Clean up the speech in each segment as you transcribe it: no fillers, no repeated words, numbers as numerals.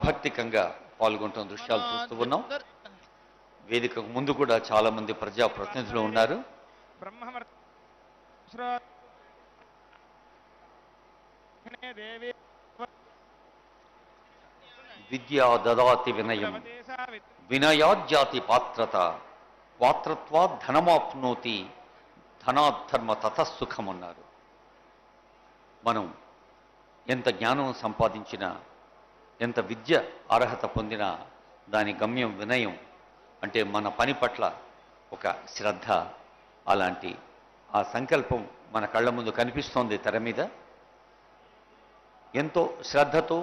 భక్తికంగా పాల్గొంటున్న దృశ్యాలు చూస్తూ ఉన్నాం. వేదికకు ముందు కూడా చాలా మంది ప్రజా ప్రతినిధులు ఉన్నారు. విద్యా దదాతి వినయం వినయాజ్జాతి పాత్రత పాత్రత్వా ధనమాప్నోతి ధనాధర్మ తతసుఖమున్నారు. మనం ఎంత జ్ఞానం సంపాదించినా, ఎంత విద్య అర్హత పొందినా దాని గమ్యం వినయం. అంటే మన పని పట్ల ఒక శ్రద్ధ. అలాంటి ఆ సంకల్పం మన కళ్ళ ముందు కనిపిస్తోంది తెర మీద. ఎంతో శ్రద్ధతో,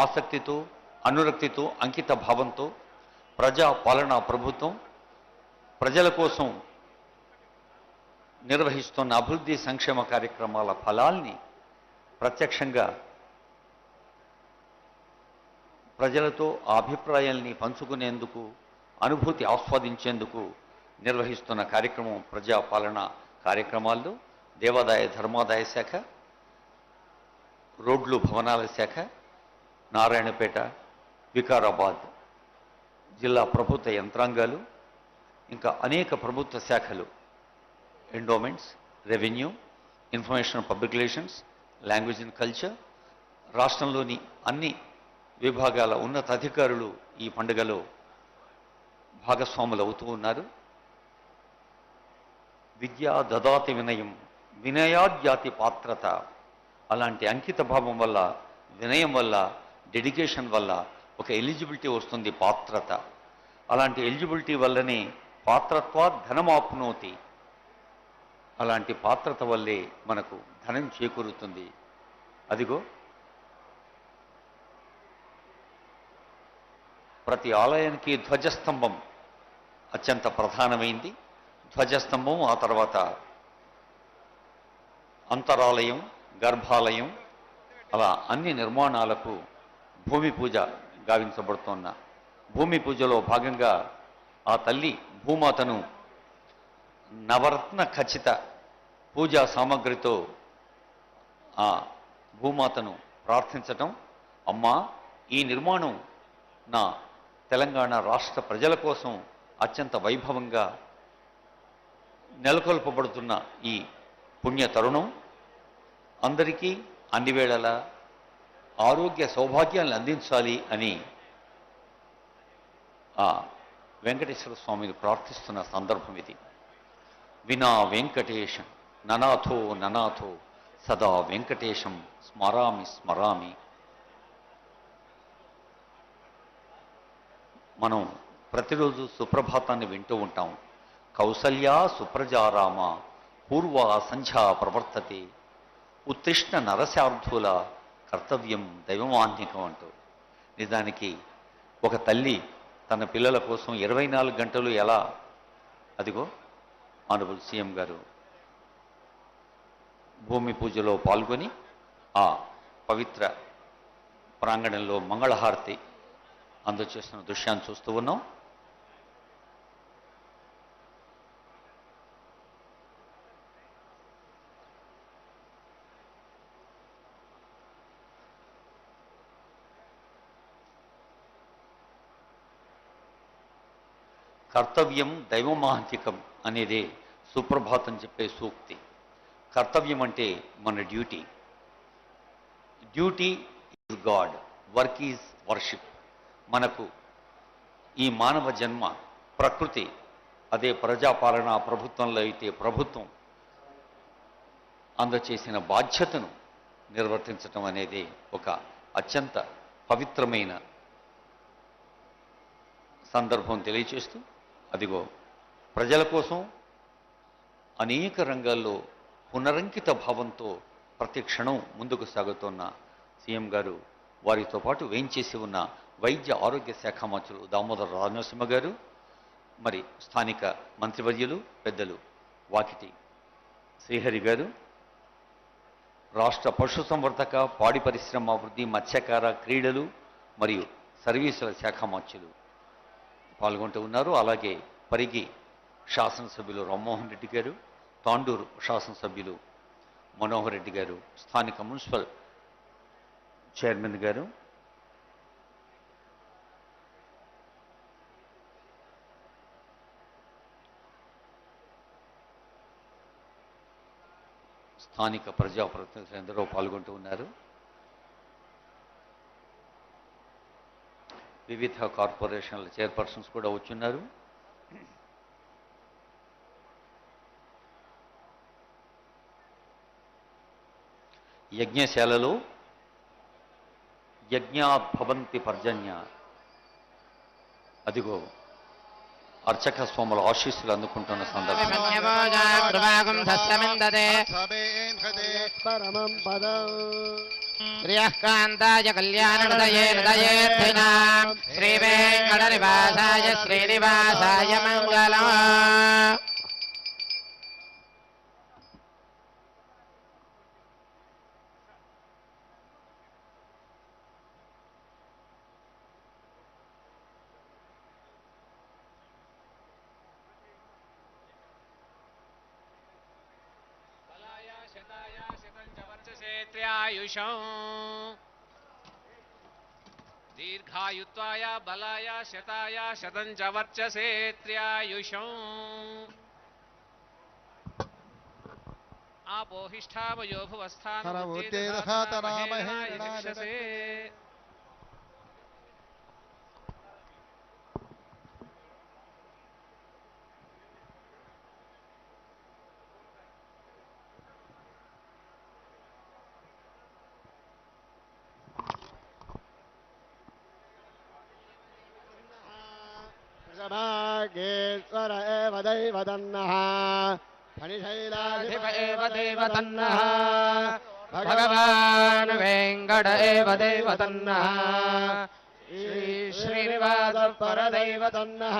ఆసక్తితో, అనురక్తితో, అంకిత భావంతో ప్రజా పాలనా ప్రభుత్వం ప్రజల కోసం నిర్వహిస్తున్న అభివృద్ధి సంక్షేమ కార్యక్రమాల ఫలాల్ని ప్రత్యక్షంగా ప్రజలతో ఆ అభిప్రాయాల్ని పంచుకునేందుకు, అనుభూతి ఆస్వాదించేందుకు నిర్వహిస్తున్న కార్యక్రమం ప్రజాపాలన కార్యక్రమాల్లో దేవాదాయ ధర్మాదాయ శాఖ, రోడ్లు భవనాల శాఖ, నారాయణపేట, వికారాబాద్ జిల్లా ప్రభుత్వ యంత్రాంగాలు, ఇంకా అనేక ప్రభుత్వ శాఖలు, endowments, revenue, information public relations, language and culture, రాష్ట్రంలోని అన్ని విభాగాల ఉన్నతాధికారులు ఈ పండుగలో భాగస్వాములు అవుతూ ఉన్నారు. విద్యా దదాతి వినయం వినయాజ్జాతి పాత్రత. అలాంటి అంకిత భావం వల్ల, వినయం వల్ల, డెడికేషన్ వల్ల ఒక ఎలిజిబిలిటీ వస్తుంది, పాత్రత. అలాంటి ఎలిజిబిలిటీ వల్లనే పాత్రత్వా ధనమాప్నోతి. అలాంటి పాత్రత వల్లే మనకు ధనం చేకూరుతుంది. అదిగో ప్రతి ఆలయానికి ధ్వజస్తంభం అత్యంత ప్రధానమైంది. ధ్వజస్తంభం, ఆ తర్వాత అంతరాలయం, గర్భాలయం, అలా అన్ని నిర్మాణాలకు భూమి పూజ గావించబడుతున్న భూమి పూజలో భాగంగా ఆ తల్లి భూమాతను నవరత్న ఖచ్చిత పూజా సామగ్రితో ఆ భూమాతను ప్రార్థించటం. అమ్మా, ఈ నిర్మాణం నా తెలంగాణ రాష్ట్ర ప్రజల కోసం అత్యంత వైభవంగా నెలకొల్పబడుతున్న ఈ పుణ్య తరుణం అందరికీ అన్ని వేళలా ఆరోగ్య సౌభాగ్యాలను అందించాలి అని ఆ వెంకటేశ్వర స్వామిని ప్రార్థిస్తున్న సందర్భం ఇది. వినా వెంకటేశం ననాథో ననాథో సదా వెంకటేశం స్మరామి స్మరామి. మనం ప్రతిరోజు సుప్రభాతాన్ని వింటూ ఉంటాం. కౌసల్యా సుప్రజారామ పూర్వ సంధ్యా ప్రవర్తతే ఉత్తిష్ణ నరశార్ధుల కర్తవ్యం దైవమాన్నికం అంటూ. నిజానికి ఒక తల్లి తన పిల్లల కోసం 24 గంటలు ఎలా, అదిగో ఆనరబుల్ సీఎం గారు భూమి పూజలో పాల్గొని ఆ పవిత్ర ప్రాంగణంలో మంగళహారతి అందజేస్తున్న దృశ్యాన్ని చూస్తూ ఉన్నాం. కర్తవ్యం దైవమాంతికం అనేదే సుప్రభాతం చెప్పే సూక్తి. కర్తవ్యం అంటే మన duty. Duty is God, work is worship. మనకు ఈ మానవ జన్మ, ప్రకృతి, అదే ప్రజాపాలన ప్రభుత్వంలో అయితే ప్రభుత్వం అందచేసిన బాధ్యతను నిర్వర్తించటం అనేది ఒక అత్యంత పవిత్రమైన సందర్భం తెలియచేస్తూ, అదిగో ప్రజల కోసం అనేక రంగాల్లో పునరంకిత భావంతో ప్రతి క్షణం ముందుకు సాగుతున్న సీఎం గారు, వారితో పాటు వేయించేసి ఉన్న వైద్య ఆరోగ్య శాఖ మంత్రులు దామోదర రాజనరసింహ గారు, మరి స్థానిక మంత్రివర్యులు పెద్దలు వాకిటి శ్రీహరి గారు, రాష్ట్ర పశుసంవర్ధక, పాడి పరిశ్రమ అభివృద్ధి, మత్స్యకార, క్రీడలు మరియు సర్వీసుల శాఖ మంత్రులు పాల్గొంటూ ఉన్నారు. అలాగే పరిగి శాసనసభ్యులు రామ్మోహన్ రెడ్డి గారు, తాండూరు శాసనసభ్యులు మనోహర్ రెడ్డి గారు, స్థానిక మున్సిపల్ చైర్మన్ గారు, స్థానిక ప్రజాప్రతినిధులు ఎందరో పాల్గొంటూ ఉన్నారు. వివిధ కార్పొరేషన్ల చైర్పర్సన్స్ కూడా వచ్చున్నారు. యజ్ఞశాలలో యజ్ఞాద్భవంతి పర్జన్య, అదిగో అర్చక స్వాముల ఆశీస్సులు అందుకుంటున్న సందర్భం. శ్రీయకాంతాయ కళ్యాణదయే హృదయేర్థినాం శ్రీ వెంకటనివాసాయ శ్రీనివాసాయ మంగళం. దీర్ఘాయుత్వాయ బలాయ శతాయ శతం చ వర్చసే త్ర్యాయుషం. ఆపోహిష్ఠావయో భువస్థానమహేనాయక్షసే. భాగేశ్వర ఏవ దైవతన్నః ఫణిశైలాధిప ఏవ దైవతన్నః భగవాన్ వెంకట ఏవ దైవతన్నః శ్రీనివాస పరదైవతన్నః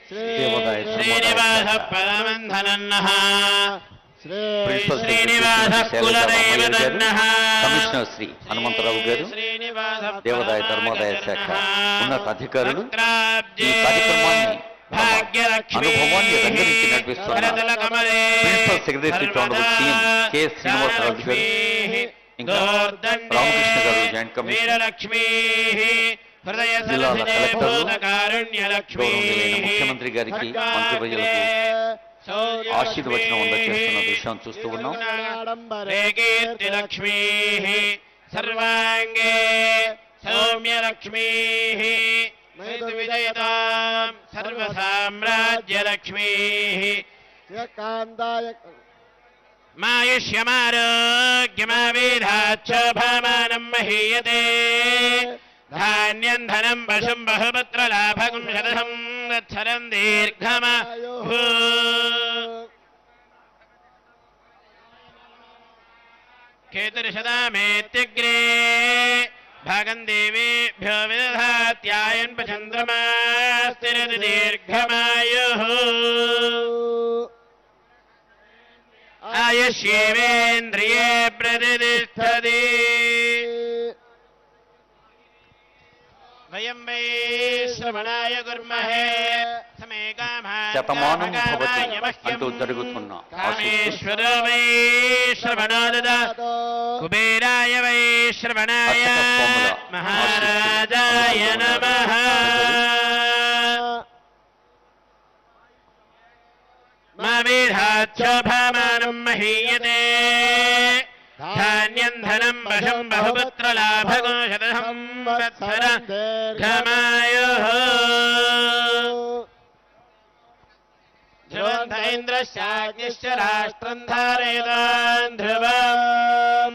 శ్రీనివాస పరమంధనన్నః శ్రీనివాస కులదైవతన్నః. కమిషనర్ శ్రీ హనుమంతరావు గారు, దేవాదాయ ధర్మాదాయ శాఖ ఉన్నత అధికారులు ఈ కార్యక్రమాన్ని అనుభవాన్ని రంగరించి నడిపిస్తున్న principal secretary to honourable CM K Srinivasarao గారు, ఇంకా రామకృష్ణ గారు, జాయింట్ కమిషనర్, జిల్లాల కలెక్టర్లు, గౌరవనీయులైన ముఖ్యమంత్రి గారికి, మంత్రివర్యులకు ఆశీర్వచనం అందజేస్తున్న దృశ్యాన్ని చూస్తూ ఉన్నాం. లక్ష్మీ సర్వాంగే సౌమ్యలక్ష్మీ విజయతాం సర్వసామ్రాజ్యలక్ష్మీ మాయుష్యమారోగ్యమావేధాచ్చోభామానం మహీయతే. ధాన్యం ధనం పశుం బహుపుత్రలాభకం శతసం వత్సరం దీర్ఘమాయు. కేతుర్శతమేత్యగ్రే భాగం దేవేభ్యో విదధాత్యాయన్ చంద్రమాస్తిరతి దీర్ఘమాయుః. ఆయుష్యేవేంద్రియే ప్రతిష్టతి. వయం వై శ్రవణాయ కుర్మహే సమే శతమానం భవతి అంటూ జరుగుతున్న కామేశ్వరో వై శ్రవణో దదాతు కుబేరాయ వై శ్రవణాయ మహారాజాయ నమః. మావేధాచ్చోభామానం మహీయతే. ధాన్యం ధనం వశం బహుపుత్రలాభగో శతసం వత్సర దీర్ఘమాయుః. ధ్రువంత ఇంద్రశ్చాగ్నిశ్చ రాష్ట్రం ధారయతాన్ ధ్రువం.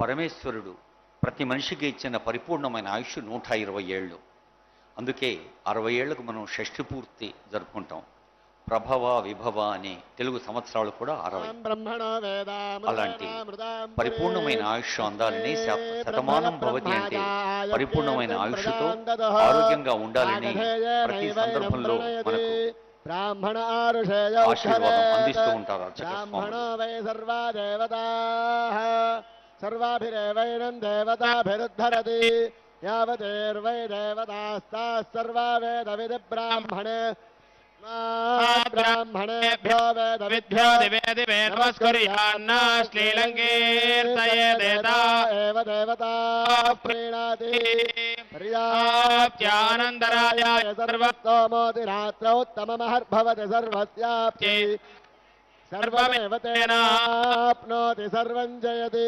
పరమేశ్వరుడు ప్రతి మనిషికి ఇచ్చిన పరిపూర్ణమైన ఆయుష్ 120 ఏళ్ళు. అందుకే 60 ఏళ్లకు మనం షష్ఠి పూర్తి జరుపుకుంటాం. ప్రభవ విభవ అనే తెలుగు సంవత్సరాలు కూడా 60. అలాంటి పరిపూర్ణమైన ఆయుష్ అందాలని శతమానం భవతి అంటే పరిపూర్ణమైన ఆయుష్తో ఆరోగ్యంగా ఉండాలని ప్రతి సందర్భంలో మనకు ఆశీర్వాదం అందిస్తూ ఉంటారు అర్చక స్వాములు. సర్వాభిరేవైనం దేవతాభిరుద్ధరతి యావదేర్వై దేవతాస్తాః సర్వా వేద విది బ్రాహ్మణే బ్రాహ్మణేభ్యో వేద విద్భ్యో దివే నమస్కుర్యాన్నా శ్రీలంకీర్తయేదేతా ఏవ దేవతా ప్రీణాతి पर्याप्त्यानन्दरायाय सर्वतोमोदिरात्रौत्तममहर्भवति सर्वस्याप्त्यै सर्वमेव तेनाप्नोति सर्वं जयति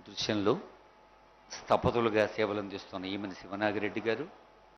దృశ్యంలో స్థపతులుగా సేవలు అందిస్తున్న ఈమెని శివనాగిరెడ్డి గారు,